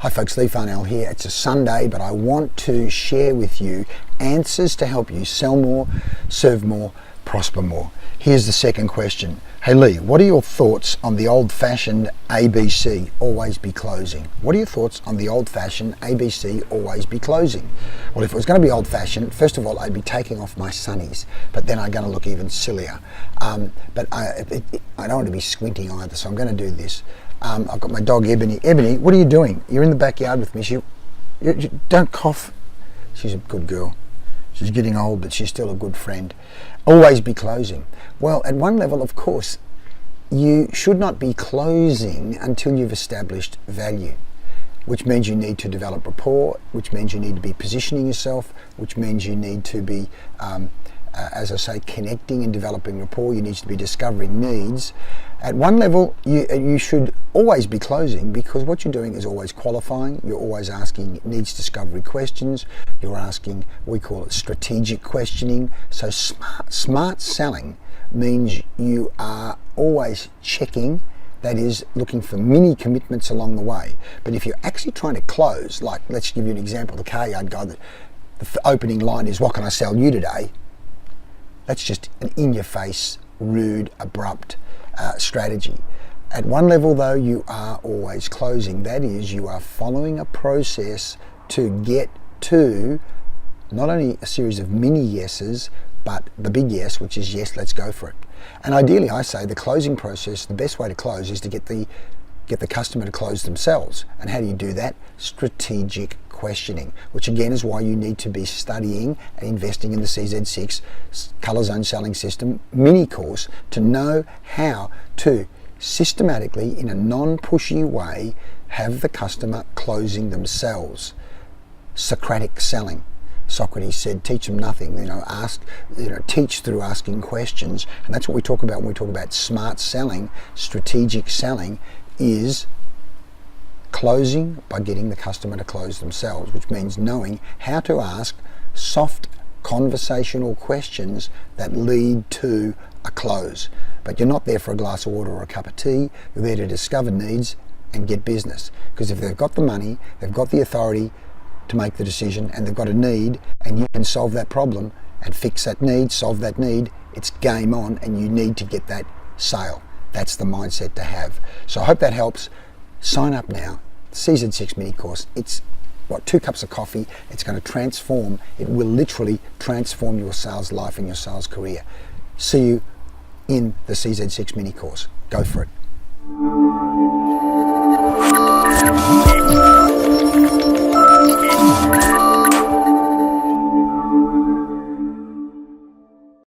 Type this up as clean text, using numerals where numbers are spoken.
Hi folks, Lee Farnell here. It's a Sunday, but I want to share with you answers to help you sell more, serve more, prosper more. Here's the second question. Hey Lee, what are your thoughts on the old-fashioned ABC, always be closing? What are your thoughts on the old-fashioned ABC, always be closing? Well, if it was going to be old-fashioned, first of all, I'd be taking off my sunnies, but then I'm going to look even sillier. But I don't want to be squinting either, so I'm going to do this. I've got my dog Ebony. Ebony, what are you doing? You're in the backyard with me. You don't cough. She's a good girl. She's getting old, but she's still a good friend. Always be closing. Well, at one level, of course, you should not be closing until you've established value, which means you need to develop rapport, which means you need to be positioning yourself, which means you need to be, as I say, connecting and developing rapport. You need to be discovering needs. At one level, you should always be closing, because what you're doing is always qualifying. You're always asking needs discovery questions. You're asking, we call it strategic questioning. So smart selling means you are always checking, that is, looking for mini commitments along the way. But if you're actually trying to close, like, let's give you an example, the car yard guy, the opening line is, what can I sell you today? That's just an in-your-face, rude, abrupt strategy. At one level, though, you are always closing. That is, you are following a process to get to not only a series of mini yeses, but the big yes, which is yes, let's go for it. And ideally, I say the closing process, the best way to close is to get the customer to close themselves. And how do you do that? Strategic questioning, which again is why you need to be studying and investing in the CZ6 Color Zone Selling System mini course to know how to systematically, in a non-pushy way, have the customer closing themselves. Socratic selling. Socrates said, teach them nothing, teach through asking questions. And that's what we talk about when we talk about smart selling. Strategic selling is closing by getting the customer to close themselves, which means knowing how to ask soft conversational questions that lead to a close. But you're not there for a glass of water or a cup of tea. You're there to discover needs and get business. Because if they've got the money, they've got the authority to make the decision, and they've got a need, and you can solve that problem and fix that need, solve that need, it's game on, and you need to get that sale. That's the mindset to have. So I hope that helps. Sign up now. CZ6 mini course. It's 2 cups of coffee. It's going to transform. It will literally transform your sales life and your sales career. See you in the CZ6 mini course. Go for it.